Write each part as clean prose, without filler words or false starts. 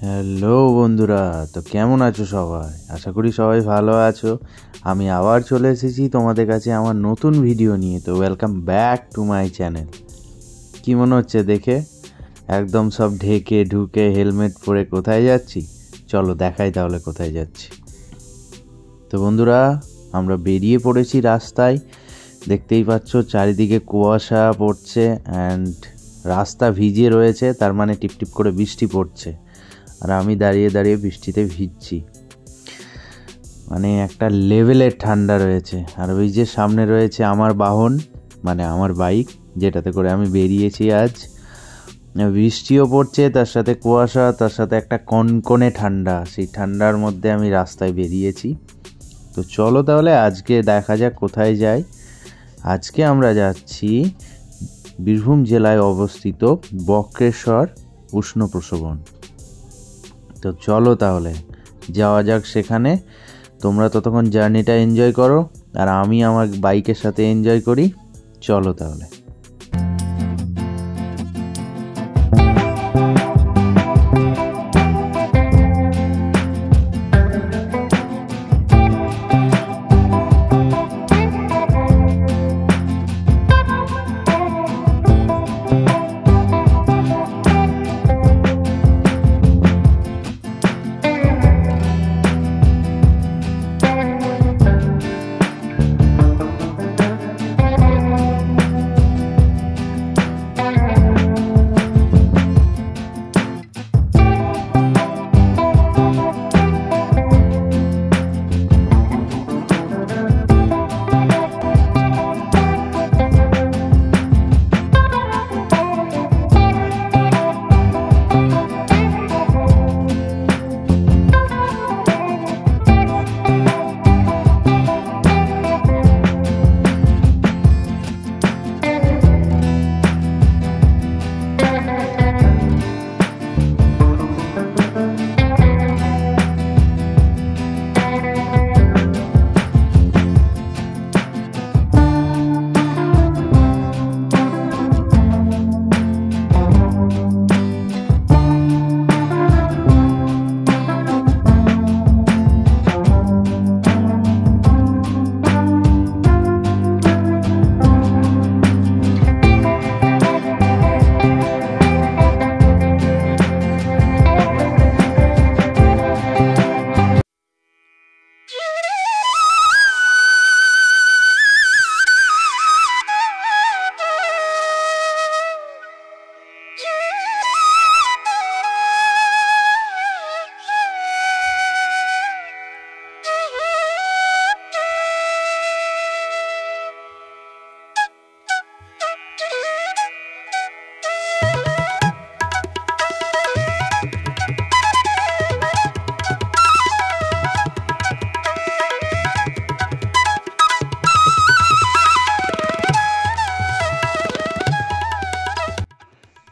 Hello বন্ধুরা, তো কেমন আছো সবাই? আশা করি সবাই ভালো আছো। আমি আবার চলে এসেছি তোমাদের কাছে আমার নতুন ভিডিও নিয়ে। তো welcome back to my channel. কি মনে হচ্ছে দেখে? একদম সব ঢেকে ঢুকে হেলমেট পরে কোথায় যাচ্ছি? চলো দেখাই তাহলে কোথায় যাচ্ছি। তো বন্ধুরা, আমরা বেরিয়ে পড়েছি রাস্তায়। দেখতেই পাচ্ছ চারিদিকে কুয়াশা পড়ছে অ্যান্ড রাস্তা ভিজে রয়েছে, তার মানে টিপটিপ করে বৃষ্টি পড়ছে। আর আমি দাঁড়িয়ে দাঁড়িয়ে বৃষ্টিতে ভিজছি, মানে একটা লেভেলের ঠান্ডা রয়েছে। আর ওই যে সামনে রয়েছে আমার বাহন, মানে আমার বাইক, যেটাতে করে আমি বেরিয়েছি আজ। বৃষ্টিও পড়ছে, তার সাথে কুয়াশা, তার সাথে একটা কনকনে ঠান্ডা। সেই ঠান্ডার মধ্যে আমি রাস্তায় বেরিয়েছি। তো চলো তাহলে আজকে দেখা যাক কোথায় যাই। আজকে আমরা যাচ্ছি বীরভূম জেলায় অবস্থিত বক্রেশ্বর উষ্ণ প্রসবন। তো চলো তাহলে যাওয়া যাক সেখানে। তোমরা ততক্ষণ জার্নিটা এনজয় করো আর আমি আমার বাইকের সাথে এনজয় করি। চলো তাহলে।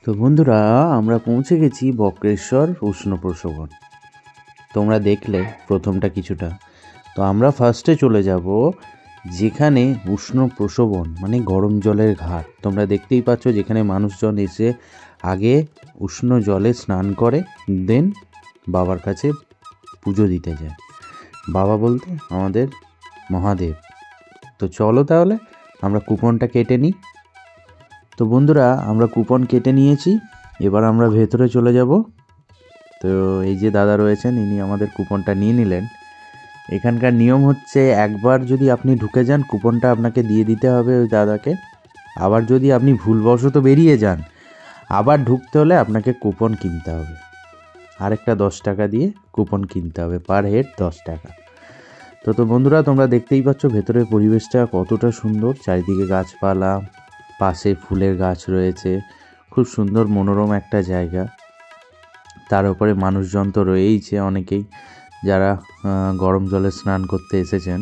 তো বন্ধুরা, আমরা পৌঁছে গেছি বক্রেশ্বর উষ্ণ প্রসবন। তোমরা দেখলে প্রথমটা কিছুটা। তো আমরা ফার্স্টে চলে যাব যেখানে উষ্ণ প্রসবন, মানে গরম জলের ঘাট। তোমরা দেখতেই পাচ্ছ যেখানে মানুষজন এসে আগে উষ্ণ জলে স্নান করে, দেন বাবার কাছে পুজো দিতে যায়। বাবা বলতে আমাদের মহাদেব। তো চলো তাহলে আমরা কুপনটা কেটে নিই। তো বন্ধুরা, আমরা কুপন কেটে নিয়েছি, এবার আমরা ভেতরে চলে যাব। তো এই যে দাদা রয়েছেন, ইনি আমাদের কুপনটা নিয়ে নিলেন। এখানকার নিয়ম হচ্ছে, একবার যদি আপনি ঢুকে যান কুপনটা আপনাকে দিয়ে দিতে হবে ওই দাদাকে। আবার যদি আপনি ভুলবশত বেরিয়ে যান, আবার ঢুকতে হলে আপনাকে কুপন কিনতে হবে। আরেকটা 10 টাকা দিয়ে কুপন কিনতে হবে, পার হেড 10 টাকা। তো বন্ধুরা, তোমরা দেখতেই পাচ্ছ ভেতরের পরিবেশটা কতটা সুন্দর। চারিদিকে গাছপালা, পাশে ফুলের গাছ রয়েছে, খুব সুন্দর মনোরম একটা জায়গা। তার উপরে মানুষজন তো রয়েইছে অনেকেই, যারা গরম জলে স্নান করতে এসেছেন।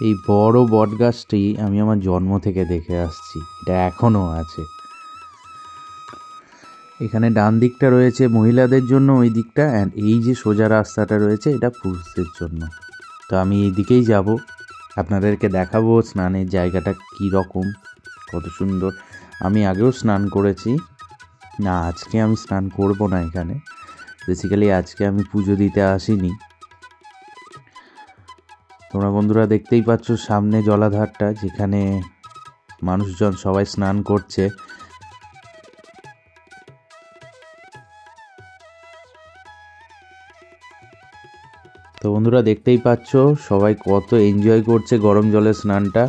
এই বড় বট গাছটি আমি আমার জন্ম থেকে দেখে আসছি, এটা এখনও আছে। এখানে ডান দিকটা রয়েছে মহিলাদের জন্য, ওই দিকটা, অ্যান্ড এই যে সোজা রাস্তাটা রয়েছে এটা পুরুষদের জন্য। তো আমি এই দিকেই যাব, আপনাদেরকে দেখাবো স্নানের জায়গাটা কী রকম, কত সুন্দর। আমি আগেও স্নান করেছি, না, আজকে আমি স্নান করব না এখানে। বেসিক্যালি আজকে আমি পুজো দিতে আসিনি। তোমরা বন্ধুরা দেখতেই পাচ্ছ সামনে জলাধারটা, যেখানে মানুষজন সবাই স্নান করছে। তো বন্ধুরা দেখতেই পাচ্ছ সবাই কত এনজয় করছে গরম জলের স্নানটা।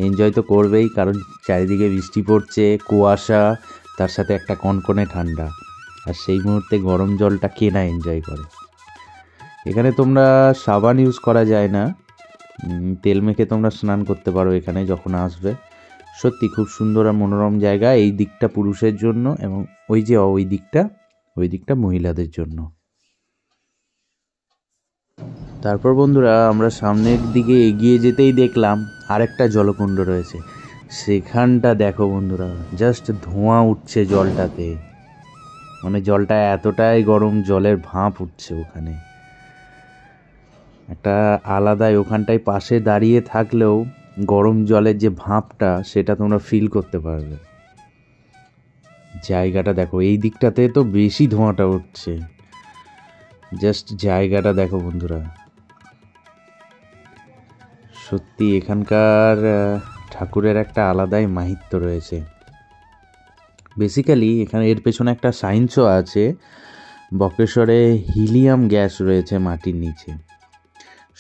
এনজয় তো করবেই, কারণ চারিদিকে বৃষ্টি পড়ছে, কুয়াশা, তার সাথে একটা কনকনে ঠান্ডা। আর সেই মুহূর্তে গরম জলটা কে না এনজয় করে। এখানে তোমরা সাবান ইউজ করা যায় না, তেল মেখে তোমরা স্নান করতে পারো এখানে যখন আসবে। সত্যি খুব সুন্দর আর মনোরম জায়গা। এই দিকটা পুরুষের জন্য এবং ওই দিকটা মহিলাদের জন্য। তারপর বন্ধুরা আমরা সামনের দিকে এগিয়ে যেতেই দেখলাম আরেকটা জলকুণ্ড রয়েছে। সেখানটা দেখো বন্ধুরা, জাস্ট ধোঁয়া উঠছে জলটাতে, মানে জলটা এতটাই গরম, জলের ভাঁপ উঠছে ওখানে। একটা আলাদাই ওখানটায় পাশে দাঁড়িয়ে থাকলেও গরম জলের যে ভাঁপটা সেটা তোমরা ফিল করতে পারবে। জায়গাটা দেখো, এই দিকটাতে তো বেশি ধোঁয়াটা উঠছে। জাস্ট জায়গাটা দেখো বন্ধুরা, সত্যি এখানকার ঠাকুরের একটা আলাদাই মাহিত্য রয়েছে। বেসিক্যালি এখানে এর পেছনে একটা সায়েন্সও আছে। বক্রেশ্বরে হিলিয়াম গ্যাস রয়েছে মাটির নিচে।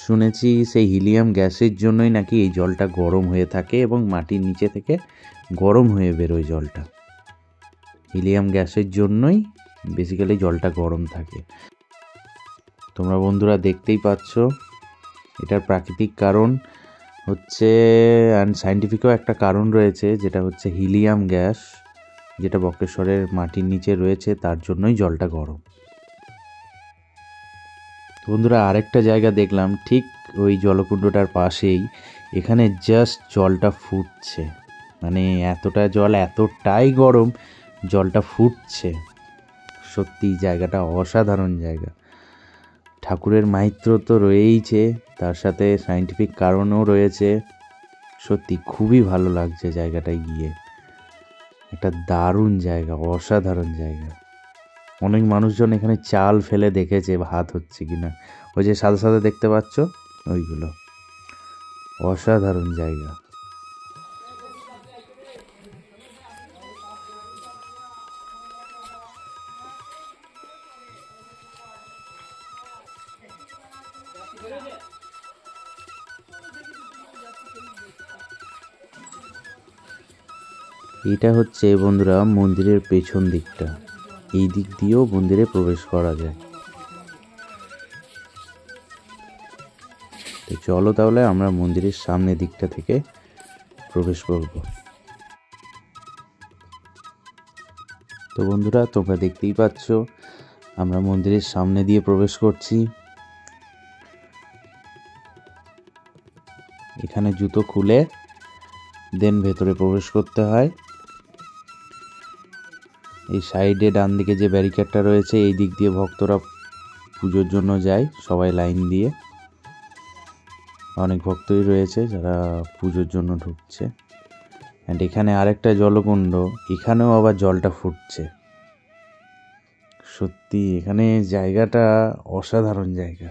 শুনেছি সেই হিলিয়াম গ্যাসের জন্যই নাকি এই জলটা গরম হয়ে থাকে এবং মাটির নিচে থেকে গরম হয়ে বেরোয় জলটা। হিলিয়াম গ্যাসের জন্যই বেসিক্যালি জলটা গরম থাকে। তোমরা বন্ধুরা দেখতেই পাচ্ছ এটার প্রাকৃতিক কারণ হচ্ছে, অ্যান্ড সায়েন্টিফিকও একটা কারণ রয়েছে, যেটা হচ্ছে হিলিয়াম গ্যাস, যেটা বক্রেশ্বরের মাটির নিচে রয়েছে, তার জন্যই জলটা গরম। বন্ধুরা আরেকটা জায়গা দেখলাম ঠিক ওই জলকুণ্ডটার পাশেই, এখানে জাস্ট জলটা ফুটছে, মানে এতটা জল এতটাই গরম, জলটা ফুটছে। সত্যি জায়গাটা অসাধারণ জায়গা। ঠাকুরের মাহিত্য তো রয়েইছে, তার সাথে সায়েন্টিফিক কারণও রয়েছে। সত্যি খুবই ভালো লাগছে জায়গাটায় গিয়ে। একটা দারুণ জায়গা, অসাধারণ জায়গা। অনেক মানুষজন এখানে চাল ফেলে দেখেছে ভাত হচ্ছে কিনা। ওই যে সাদা সাদা দেখতে পাচ্ছ ওইগুলো। অসাধারণ জায়গা। এটা হচ্ছে বন্ধুরা মন্দিরের পেছন দিকটা। এই দিক দিয়েও মন্দিরে প্রবেশ করা যায়। তো চলো তাহলে আমরা মন্দিরের সামনের দিকটা থেকে প্রবেশ করব। তো বন্ধুরা তোমরা দেখতেই পাচ্ছ আমরা মন্দিরের সামনে দিয়ে প্রবেশ করছি। এখানে জুতো খুলে দেন ভেতরে প্রবেশ করতে হয়। এই সাইডে ডান দিকে যে ব্যারিকেডটা রয়েছে, এই দিক দিয়ে ভক্তরা পুজোর জন্য যায় সবাই লাইন দিয়ে। অনেক ভক্তই রয়েছে যারা পুজোর জন্য ঢুকছে। অ্যান্ড এখানে আরেকটা জলকুণ্ড, এখানেও আবার জলটা ফুটছে। সত্যি এখানে জায়গাটা অসাধারণ জায়গা।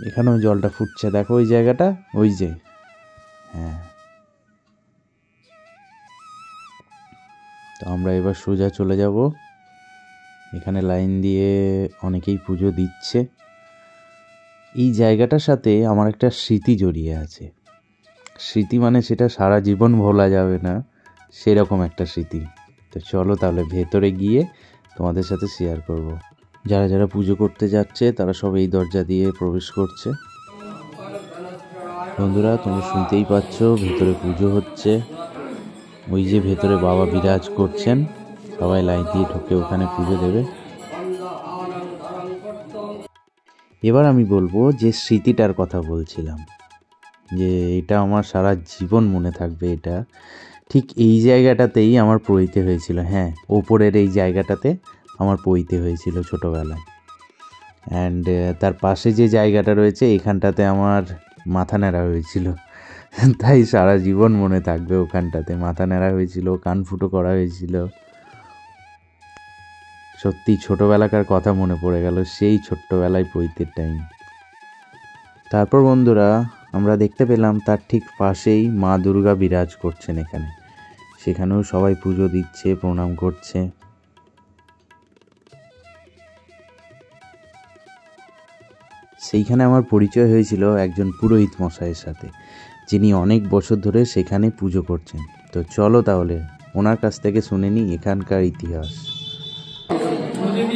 এখানেও জলটা ফুটছে, দেখো ওই জায়গাটা, ওই যে, হ্যাঁ। তো আমরা এবার সোজা চলে যাব। এখানে লাইন দিয়ে অনেকেই পুজো দিচ্ছে। এই জায়গাটার সাথে আমার একটা স্মৃতি জড়িয়ে আছে। স্মৃতি মানে সেটা সারা জীবন ভোলা যাবে না, সেরকম একটা স্মৃতি। তো চলো তাহলে ভেতরে গিয়ে তোমাদের সাথে শেয়ার করব। যারা যারা পুজো করতে যাচ্ছে তারা সব এই দরজা দিয়ে প্রবেশ করছে। বন্ধুরা তোমরা শুনতেই পাচ্ছ ভেতরে পুজো হচ্ছে। ওই যে ভেতরে বাবা বিরাজ করছেন, সবাই লাইন দিয়ে ঢুকে ওখানে পুজো দেবে। এবার আমি বলবো যে স্মৃতিটার কথা বলছিলাম, যে এটা আমার সারা জীবন মনে থাকবে। এটা ঠিক এই জায়গাটাতেই আমার পৈতে হয়েছিল। হ্যাঁ, ওপরের এই জায়গাটাতে আমার পৈতে হয়েছিল ছোটোবেলায়। অ্যান্ড তার পাশে যে জায়গাটা রয়েছে এখানটাতে আমার মাথা ন্যাড়া হয়েছিল। তাই সারা জীবন মনে থাকবে। ওখানটাতে মাথা নেড়া হয়েছিল, কান ফুটো করা হয়েছিল। সত্যি ছোটোবেলাকার কথা মনে পড়ে গেল, সেই ছোট্টবেলায় পৈতের টাইম। তারপর বন্ধুরা আমরা দেখতে পেলাম তার ঠিক পাশেই মা দুর্গা বিরাজ করছেন এখানে। সেখানেও সবাই পুজো দিচ্ছে, প্রণাম করছে। সেইখানে আমার পরিচয় হয়েছিল একজন পুরোহিত মশাইয়ের সাথে, যিনি অনেক বছর ধরে সেখানে পুজো করছেন। তো চলো তাহলে ওনার কাছ থেকে শুনে নিই এখানকার ইতিহাস।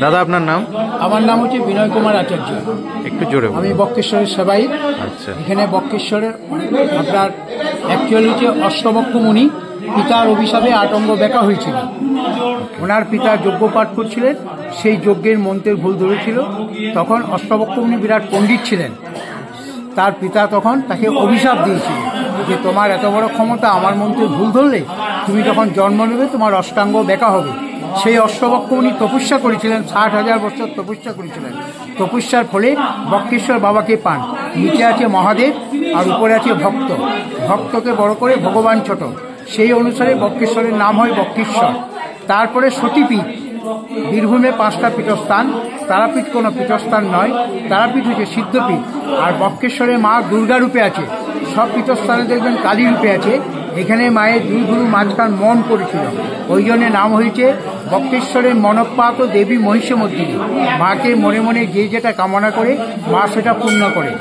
দাদা আপনার নাম? আমার নাম হচ্ছে বিনয় কুমার আচার্য। একটু জোরে আমি বক্রেশ্বরের সেবাই। আচ্ছা। এখানে বক্রেশ্বরের আপনার অ্যাকচুয়ালি হচ্ছে অষ্টবক্ষ মুনি, পিতার অভিশাপে 8 অঙ্গ বেঁকা হয়েছিল। ওনার পিতা যজ্ঞ পাঠ করছিলেন, সেই যজ্ঞের মন্ত্রের ভুল ধরেছিল। তখন অষ্টবক্ষ মুনি বিরাট পণ্ডিত ছিলেন, তার পিতা তখন তাকে অভিশাপ দিয়েছিল যে তোমার এত বড় ক্ষমতা, আমার মন্ত্রের ভুল ধরলে তুমি যখন জন্ম নেবে তোমার অষ্টাঙ্গ বেঁকা হবে। সেই অষ্টবক্ষ উনি তপস্যা করেছিলেন, 60,000 বছর তপস্যা করেছিলেন। তপস্যার ফলে বক্রেশ্বর বাবাকে পান। নিচে আছে মহাদেব আর উপরে আছে ভক্ত। ভক্তকে বড় করে ভগবান ছোট, সেই অনুসারে বক্রেশ্বরের নাম হয় বক্রেশ্বর। তারপরে সতীপীঠ, বীরভূমে 5টা পীঠস্থান। তারাপীঠ কোনো পীঠস্থান নয়, তারাপীঠ হচ্ছে সিদ্ধপীঠ। আর বক্রেশ্বরে মা দুর্গা রূপে আছে, সব পীঠস্থানে দেখবেন কালী রূপে আছে। এখানে মায়ের দুই গুরু মাঝখান মন করেছিল, ওই জন্য নাম হয়েছে বক্রেশ্বরের মনপ্পাত দেবী মহিষমর্দিনী। মাকে মনে মনে যে যেটা কামনা করে মা সেটা পূর্ণ করে।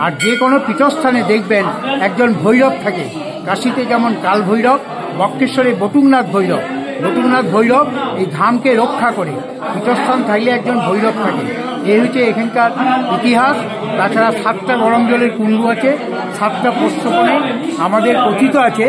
আর যে কোনো পীঠস্থানে দেখবেন একজন ভৈরব থাকে, কাশীতে যেমন কাল ভৈরব, বক্রেশ্বরে বটুকনাথ ভৈরব। বটুকনাথ ভৈরব এই ধামকে রক্ষা করে। পীঠস্থান থাকলে একজন ভৈরব থাকে। এই হচ্ছে এখানকার ইতিহাস। তাছাড়া 7টা গরম জলের কুণ্ড আছে, 7টা প্রস্রবণে আমাদের কথিত আছে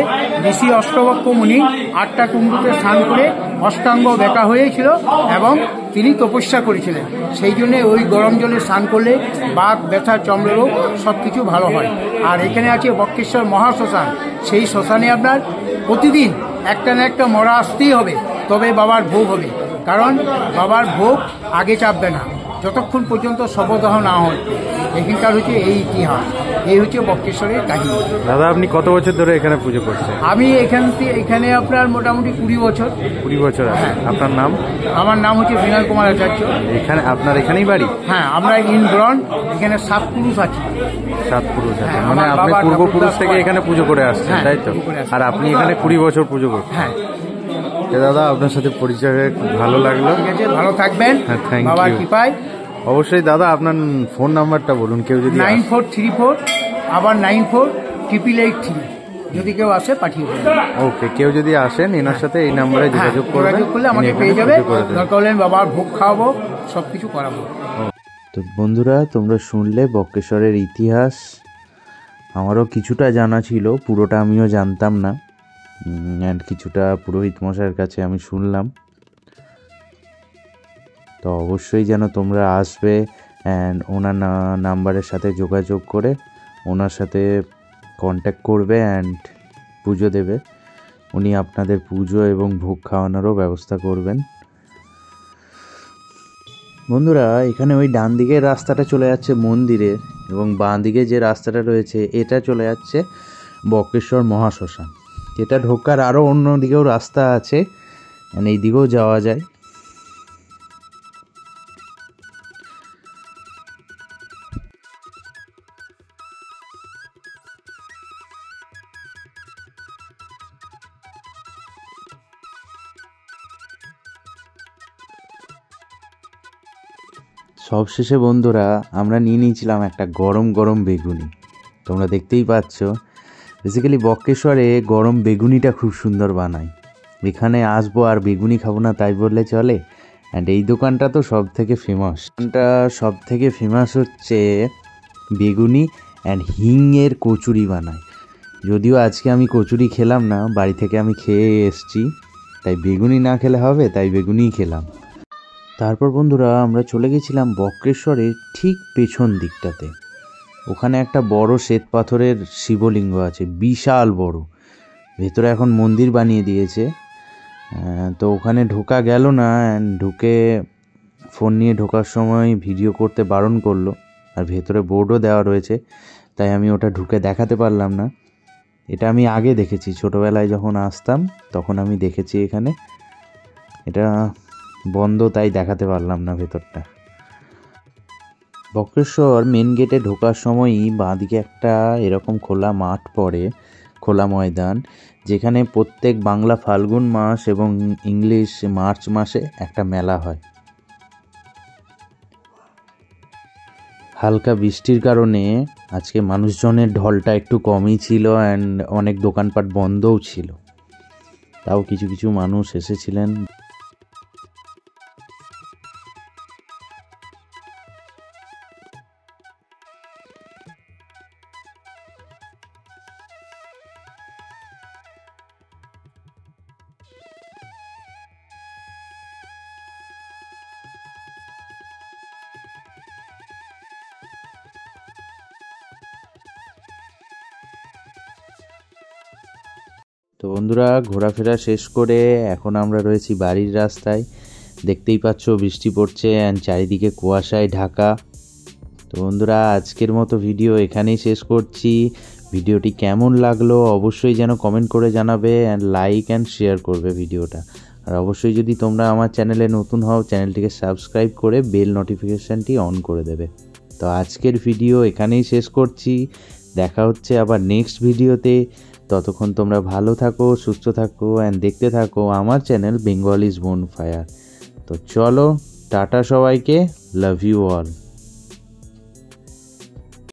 ঋষি অষ্টবক্ষ মুনি 8টা কুণ্ডুতে স্নান করে অষ্টাঙ্গ বেঁকা হয়েছিল এবং তিনি তপস্যা করেছিলেন। সেই জন্যে ওই গরম জলে স্নান করলে বাত, ব্যথা, চর্মরোগ সব কিছু ভালো হয়। আর এখানে আছে বক্রেশ্বর মহাশ্মশান। সেই শ্মশানে আপনার প্রতিদিন একটা না একটা মরা আসতেই হবে, তবে বাবার ভোগ হবে। কারণ বাবার ভোগ আগে চাপবে না যতক্ষণ পর্যন্ত শবদাহ না হয়। এখানকার হচ্ছে এই ইতিহাস, এই হচ্ছে বক্রেশ্বরের কাহিনী। দাদা আপনি কত বছর ধরে এখানে পুজো করছেন? আমি এখানে আপনার মোটামুটি 20 বছর। 20 বছর আছে। আপনার নাম? আমার নাম হচ্ছে বিনয় কুমার আচার্য। এখানে আপনার এখানেই বাড়ি? হ্যাঁ, আমরা ইন্দ্রন, এখানে 7 পুরুষ আছি। 7 পুরুষ আছে, মানে আপনি পূর্বপুরুষ থেকে এখানে পুজো করে আসছেন, তাই তো? আর আপনি এখানে 20 বছর পুজো করছেন? হ্যাঁ। দাদা আপনার সাথে পরিচয় হয়ে খুব ভালো লাগলো। ঠিক আছে, ভালো থাকবেন বাবার কৃপায়। অবশ্যই দাদা আপনার ফোন নাম্বারটা বলুন, কেউ যদি 9434 আবার 948883, যদি কেউ আসে পাঠিয়ে দেবেন। ওকে, কেউ যদি আসেন এনার সাথে এই নাম্বারে যোগাযোগ করলে আমাকে পেয়ে যাবে। দরকার হলে বাবার ভোগ খাওয়াবো, সব কিছু করাবো। তো বন্ধুরা তোমরা শুনলে বক্রেশ্বরের ইতিহাস। আমারও কিছুটা জানা ছিল, পুরোটা আমিও জানতাম না। অ্যান্ড কিছুটা পুরোহিত মশাইয়ের কাছে আমি শুনলাম। তো অবশ্যই যেন তোমরা আসবে অ্যান্ড ওনার নাম্বারের সাথে যোগাযোগ করে ওনার সাথে কন্ট্যাক্ট করবে অ্যান্ড পুজো দেবে। উনি আপনাদের পুজো এবং ভোগ খাওয়ানোরও ব্যবস্থা করবেন। বন্ধুরা এখানে ওই ডান দিকের রাস্তাটা চলে যাচ্ছে মন্দিরের, এবং বাঁ দিকে যে রাস্তাটা রয়েছে এটা চলে যাচ্ছে বক্রেশ্বর মহাশ্মশান। এটা ঢোকার আরও অন্য দিকেও রাস্তা আছে, এই দিকেও যাওয়া যায়। সবশেষে বন্ধুরা আমরা নিয়ে নিয়েছিলাম একটা গরম গরম বেগুনি। তোমরা দেখতেই পাচ্ছ, বেসিক্যালি বক্রেশ্বরে গরম বেগুনিটা খুব সুন্দর বানায়। এখানে আসবো আর বেগুনি খাবো না তাই বললে চলে। অ্যান্ড এই দোকানটা তো সব থেকে ফেমাস। দোকানটা সব থেকে ফেমাস হচ্ছে বেগুনি অ্যান্ড হিংয়ের কচুরি বানায়। যদিও আজকে আমি কচুরি খেলাম না, বাড়ি থেকে আমি খেয়ে এসছি, তাই বেগুনি না খেলে হবে, তাই বেগুনিই খেলাম। তারপর বন্ধুরা আমরা চলে গেছিলাম বক্রেশ্বরের ঠিক পেছন দিকটাতে। ওখানে একটা বড় শ্বেত পাথরের শিবলিঙ্গ আছে, বিশাল বড়। ভেতরে এখন মন্দির বানিয়ে দিয়েছে। তো ওখানে ঢোকা গেল না, ঢুকে ফোন নিয়ে ঢোকার সময় ভিডিও করতে বারণ করলো। আর ভেতরে বোর্ডও দেওয়া রয়েছে, তাই আমি ওটা ঢুকে দেখাতে পারলাম না। এটা আমি আগে দেখেছি, ছোটোবেলায় যখন আসতাম তখন আমি দেখেছি এখানে। এটা বন্ধ, তাই দেখাতে পারলাম না ভেতরটা। বক্রেশ্বর মেন গেটে ঢোকার সময়ই বাঁদিকে একটা এরকম খোলা মাঠ পড়ে, খোলা ময়দান, যেখানে প্রত্যেক বাংলা ফাল্গুন মাস এবং ইংলিশ মার্চ মাসে একটা মেলা হয়। হালকা বৃষ্টির কারণে আজকে মানুষজনের ঢলটা একটু কমই ছিল, অ্যান্ড অনেক দোকানপাট বন্ধও ছিল, তাও কিছু কিছু মানুষ এসেছিলেন। তো বন্ধুরা, ঘোরাফেরা শেষ করে এখন আমরা রয়েছি বাড়ির রাস্তায়। দেখতেই পাচ্ছ বৃষ্টি পড়ছে অ্যান্ড চারিদিকে কুয়াশায় ঢাকা। তো বন্ধুরা, আজকের মতো ভিডিও এখানেই শেষ করছি। ভিডিওটি কেমন লাগলো অবশ্যই যেন কমেন্ট করে জানাবে, অ্যান্ড লাইক অ্যান্ড শেয়ার করবে ভিডিওটা। আর অবশ্যই যদি তোমরা আমার চ্যানেলে নতুন হও, চ্যানেলটিকে সাবস্ক্রাইব করে বেল নোটিফিকেশানটি অন করে দেবে। তো আজকের ভিডিও এখানেই শেষ করছি, দেখা হচ্ছে আবার নেক্সট ভিডিওতে। ততক্ষণ তোমরা ভালো থাকো, সুস্থ থাকো অ্যান্ড দেখতে থাকো আমার চ্যানেল বেঙ্গলিজ বোনফায়ার। তো চলো, টাটা সবাইকে, লাভ ইউ অল।